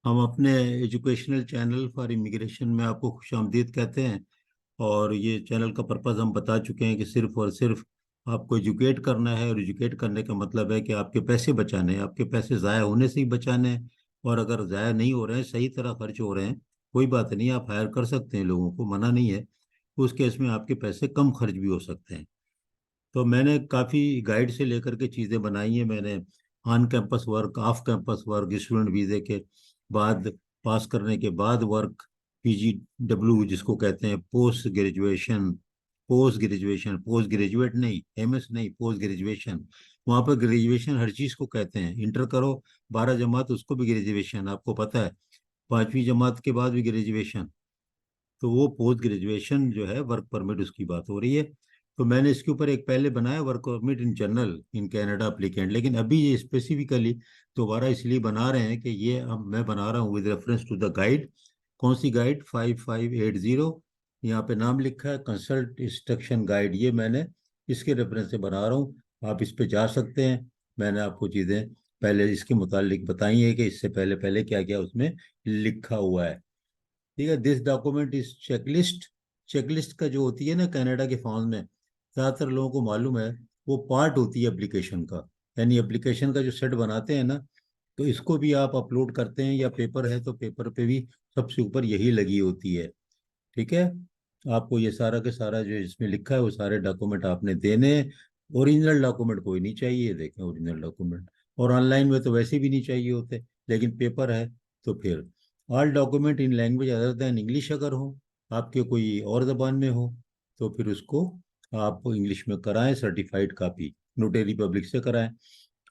हम अपने educational channel for immigration में आपको खुशामदीद कहते हैं। और ये चैनल का पर्पज़ हम बता चुके हैं कि सिर्फ और सिर्फ आपको एजुकेट करना है। और एजुकेट करने का मतलब है कि आपके पैसे बचाने हैं, आपके पैसे ज़ाया होने से ही बचाने हैं। और अगर ज़ाया नहीं हो रहे हैं, सही तरह खर्च हो रहे हैं, कोई बात नहीं, आप हायर कर सकते हैं लोगों को, मना नहीं है। उस केस में आपके पैसे कम खर्च भी हो सकते हैं। तो मैंने काफ़ी गाइड से लेकर के चीज़ें बनाई हैं। मैंने on campus work, off campus work, student वीज़े के बाद, पास करने के बाद वर्क, PGW जिसको कहते हैं पोस्ट ग्रेजुएशन, पोस्ट ग्रेजुएट नहीं, MS नहीं, पोस्ट ग्रेजुएशन। वहाँ पर ग्रेजुएशन हर चीज़ को कहते हैं। इंटर करो 12 जमात, उसको भी ग्रेजुएशन, आपको पता है। 5वीं जमात के बाद भी ग्रेजुएशन। तो वो पोस्ट ग्रेजुएशन जो है, वर्क परमिट, उसकी बात हो रही है। तो मैंने इसके ऊपर एक पहले बनाया, work permit in general in Canada applicant. लेकिन अभी ये स्पेसिफिकली दोबारा इसलिए बना रहे हैं कि ये अब मैं बना रहा हूँ with reference to the guide. कौन सी गाइड? 5580। यहाँ पे नाम लिखा है कंसल्ट इंस्ट्रक्शन गाइड। ये मैंने इसके रेफरेंस से बना रहा हूँ। आप इस पे जा सकते हैं। मैंने आपको चीज़ें पहले इसके मुतालिक बताई है कि इससे पहले पहले क्या क्या उसमें लिखा हुआ है। ठीक है। This document is checklist. Checklist का जो होती है ना कनाडा के फॉर्म में, ज़्यादातर लोगों को मालूम है, वो पार्ट होती है एप्लीकेशन का। यानी एप्लीकेशन का जो सेट बनाते हैं ना, तो इसको भी आप अपलोड करते हैं, या पेपर है तो पेपर पे भी सबसे ऊपर यही लगी होती है। ठीक है। आपको ये सारा के सारा जो इसमें लिखा है वो सारे डॉक्यूमेंट आपने देने हैं। ओरिजिनल डॉक्यूमेंट कोई नहीं चाहिए, देखें ओरिजिनल डॉक्यूमेंट। और ऑनलाइन में तो वैसे भी नहीं चाहिए होते, लेकिन पेपर है तो फिर। All document in language other than English अगर हो, आपके कोई और ज़बान में हो, तो फिर उसको आप इंग्लिश में कराएं। सर्टिफाइड कापी नोटरी पब्लिक से कराएं।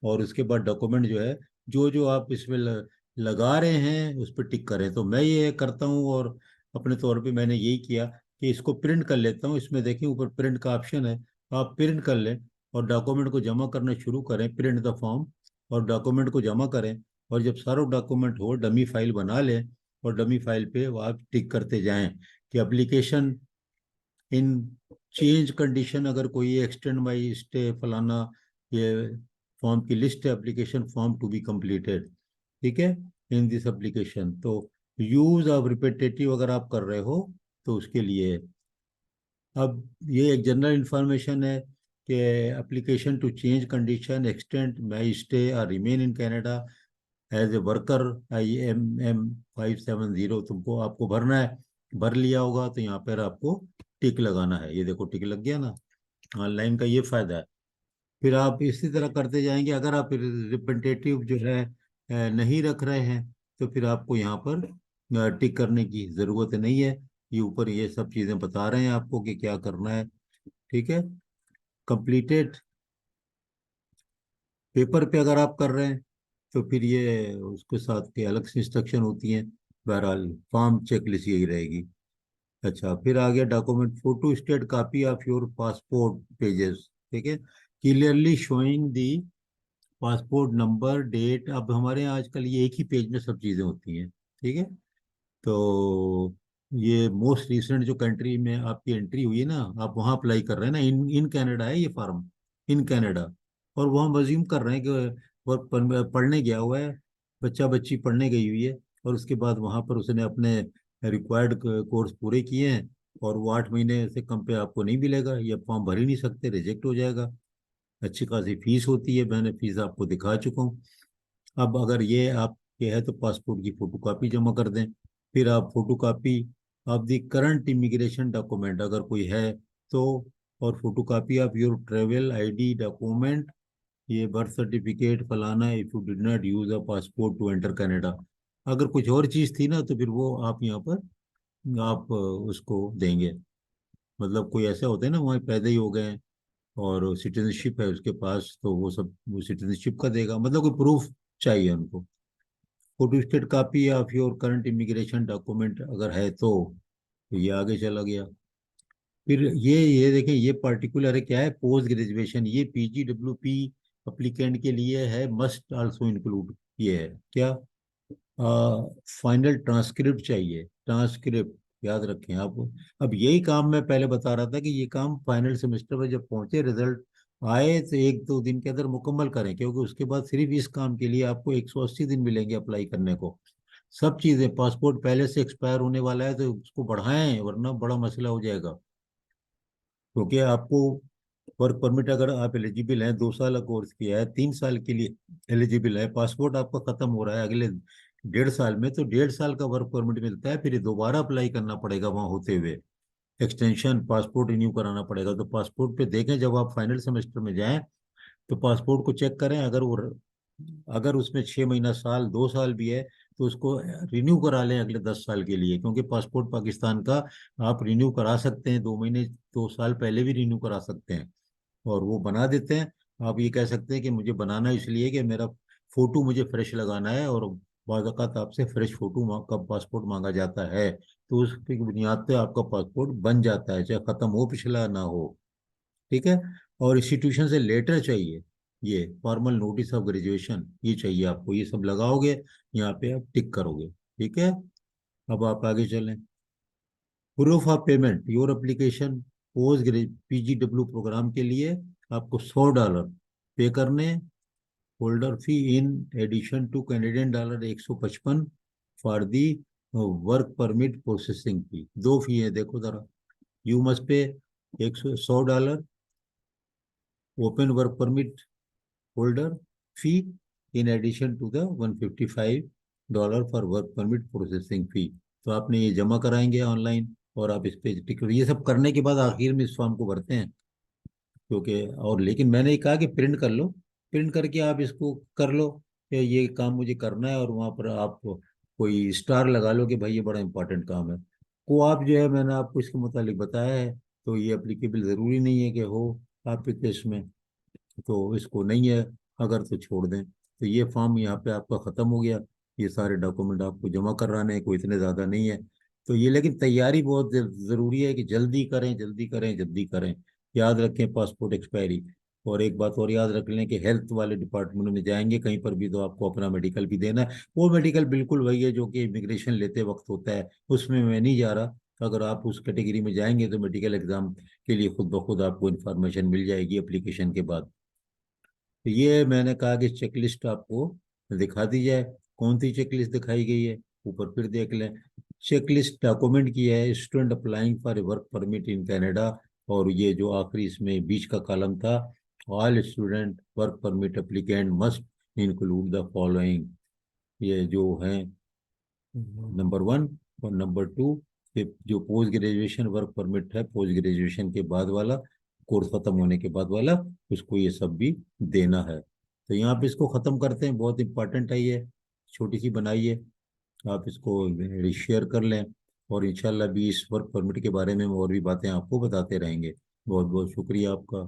और उसके बाद डॉक्यूमेंट जो है, जो जो आप इसमें लगा रहे हैं उस पर टिक करें। तो मैं ये करता हूँ, और अपने तौर पे मैंने यही किया कि इसको प्रिंट कर लेता हूँ। इसमें देखिए ऊपर प्रिंट का ऑप्शन है, आप प्रिंट कर लें और डॉक्यूमेंट को जमा करना शुरू करें। प्रिंट द फॉर्म और डॉक्यूमेंट को जमा करें। और जब सारा डॉक्यूमेंट हो, डमी फाइल बना लें। और डमी फाइल पे वो आप टिक करते जाएं कि एप्लीकेशन इन चेंज कंडीशन, अगर कोई एक्सटेंड माई स्टे फलाना, ये फॉर्म की लिस्ट है, application form to be completed. ठीक है। In this application to use of repetitive अगर आप कर रहे हो तो उसके लिए। अब ये एक जनरल इंफॉर्मेशन है कि application to change condition, extend my stay और remain in Canada as a worker, IMM570 तुमको आपको भरना है। भर लिया होगा तो यहाँ पर आपको टिक लगाना है। ये देखो टिक लग गया ना। ऑनलाइन का ये फायदा है। फिर आप इसी तरह करते जाएंगे। अगर आप रिप्रेजेंटेटिव जो है नहीं रख रहे हैं, तो फिर आपको यहाँ पर टिक करने की ज़रूरत नहीं है। ये ऊपर ये सब चीज़ें बता रहे हैं आपको कि क्या करना है। ठीक है। कंप्लीटेड पेपर पे अगर आप कर रहे हैं, तो फिर ये उसके साथ के अलग से इंस्ट्रक्शन होती हैं। बहरहाल फॉर्म चेकलिस्ट यही रहेगी। अच्छा, फिर आ गया document photo state copy of your passport pages. ठीक है। Clearly showing the passport number, date. अब हमारे यहाँ आजकल ये एक ही पेज में सब चीज़ें होती हैं। ठीक है। तो ये मोस्ट रिसेंट जो कंट्री में आपकी एंट्री हुई है ना, आप वहाँ अप्लाई कर रहे हैं ना, इन इन कनाडा है ये फार्म, इन कनाडा। और वो हम अज्यूम कर रहे हैं कि वो पढ़ने गया हुआ है, बच्चा बच्ची पढ़ने गई हुई है। और उसके बाद वहाँ पर उसने अपने रिक्वायर्ड कोर्स पूरे किए हैं। और वो 8 महीने से कम पे आपको नहीं मिलेगा, ये फॉर्म भर ही नहीं सकते, रिजेक्ट हो जाएगा। अच्छी खासी फीस होती है, मैंने फीस आपको दिखा चुका हूँ। अब अगर ये आप ये है तो पासपोर्ट की फोटो कॉपी जमा कर दें। फिर आप photo copy of the current immigration document अगर कोई है तो। और photo copy of your travel ID document, ये बर्थ सर्टिफिकेट फलाना, if you did not use a passport to enter Canada. अगर कुछ और चीज़ थी ना, तो फिर वो आप यहाँ पर आप उसको देंगे। मतलब कोई ऐसा होता है ना, वहाँ पैदा ही हो गए हैं और सिटीजनशिप है उसके पास, तो वो सब वो सिटीजनशिप का देगा। मतलब कोई प्रूफ चाहिए उनको। Photo state copy of your current immigration document अगर है तो ये आगे चला गया। फिर ये देखें, ये पर्टिकुलर है क्या है, पोस्ट ग्रेजुएशन। ये PGWP अप्लीकेंट के लिए है, मस्ट आल्सो इंक्लूड। ये है क्या, फाइनल ट्रांसक्रिप्ट चाहिए, ट्रांसक्रिप्ट याद रखें आप। अब यही काम मैं पहले बता रहा था कि ये काम फाइनल सेमेस्टर में जब पहुंचे, रिजल्ट आए, तो 1-2 दिन के अंदर मुकम्मल करें, क्योंकि उसके बाद सिर्फ इस काम के लिए आपको 180 दिन मिलेंगे अप्लाई करने को। सब चीजें, पासपोर्ट पहले से एक्सपायर होने वाला है तो उसको बढ़ाएं, वरना बड़ा मसला हो जाएगा। क्योंकि आपको वर्क परमिट, अगर आप एलिजिबल हैं, 2 साल का कोर्स किया है, 3 साल के लिए एलिजिबल है, पासपोर्ट आपका खत्म हो रहा है अगले 1.5 साल में, तो 1.5 साल का वर्क परमिट मिलता है, फिर ये दोबारा अप्लाई करना पड़ेगा वहां होते हुए, एक्सटेंशन पासपोर्ट रिन्यू कराना पड़ेगा। तो पासपोर्ट पे देखें, जब आप फाइनल सेमेस्टर में जाएं तो पासपोर्ट को चेक करें, अगर उसमें 6 महीना, साल, 2 साल भी है तो उसको रिन्यू करा लें अगले 10 साल के लिए, क्योंकि पासपोर्ट पाकिस्तान का आप रिन्यू करा सकते हैं, 2 महीने, 2 साल पहले भी रिन्यू करा सकते हैं, और वो बना देते हैं। आप ये कह सकते हैं कि मुझे बनाना इसलिए कि मेरा फोटो मुझे फ्रेश लगाना है, और बाज़ औक़ात आपसे फ्रेश फोटो का पासपोर्ट मांगा जाता है, तो उसकी बुनियाद पे आपका पासपोर्ट बन जाता है, चाहे खत्म हो, पिछला ना हो। ठीक है। और इंस्टीट्यूशन से लेटर चाहिए, ये फॉर्मल नोटिस ऑफ ग्रेजुएशन ये चाहिए आपको, ये सब लगाओगे, यहाँ पे आप टिक करोगे। ठीक है। अब आप आगे चलें। Proof of payment, your application post PGW programme के लिए आपको $100 पे करने, holder fee in addition to Canadian dollar 155 for the work permit processing fee. दो फी है, देखो जरा। You must pay $100 open work permit holder fee in addition to the $155 for work permit processing fee. तो आपने ये जमा कराएंगे online, और आप इस पे टिकट, ये सब करने के बाद आखिर में इस फॉर्म को भरते हैं। क्योंकि और लेकिन मैंने ये कहा कि प्रिंट कर लो, प्रिंट करके आप इसको कर लो कि ये काम मुझे करना है, और वहाँ पर आप कोई स्टार लगा लो कि भाई ये बड़ा इंपॉर्टेंट काम है। को आप जो है, मैंने आपको इसके मुतालिक बताया है, तो ये एप्लीकेबल ज़रूरी नहीं है कि हो आपके केस में, तो इसको नहीं है, अगर तो छोड़ दें। तो ये फॉर्म यहाँ पे आपका ख़त्म हो गया, ये सारे डॉक्यूमेंट आपको जमा कराने हैं, कोई इतने ज़्यादा नहीं है। तो ये, लेकिन तैयारी बहुत ज़रूरी है कि जल्दी करें, जल्दी करें, जल्दी करें। याद रखें पासपोर्ट एक्सपायरी। और एक बात और याद रख लें कि हेल्थ वाले डिपार्टमेंट में जाएंगे कहीं पर भी, तो आपको अपना मेडिकल भी देना है। वो मेडिकल बिल्कुल वही है जो कि इमिग्रेशन लेते वक्त होता है, उसमें मैं नहीं जा रहा। अगर आप उस कैटेगरी में जाएंगे तो मेडिकल एग्जाम के लिए खुद ब खुद आपको इन्फॉर्मेशन मिल जाएगी एप्लीकेशन के बाद। तो ये मैंने कहा कि चेकलिस्ट आपको दिखा दी जाए। कौन सी चेकलिस्ट दिखाई गई है, ऊपर फिर देख लें। चेकलिस्ट डॉक्यूमेंट की है, student applying for work permit in Canada, और ये जो आखिरी इसमें बीच का कॉलम था, all student work permit applicant must include the following, ये जो है नंबर 1 और नंबर 2, कि जो पोस्ट ग्रेजुएशन वर्क परमिट है, पोस्ट ग्रेजुएशन के बाद वाला, कोर्स खत्म होने के बाद वाला, उसको ये सब भी देना है। तो यहाँ पे इसको खत्म करते हैं, बहुत इंपॉर्टेंट है ये, छोटी सी बनाई है, आप इसको शेयर कर लें। और इंशाल्लाह भी इस वर्क परमिट के बारे में हम और भी बातें आपको बताते रहेंगे। बहुत बहुत शुक्रिया आपका।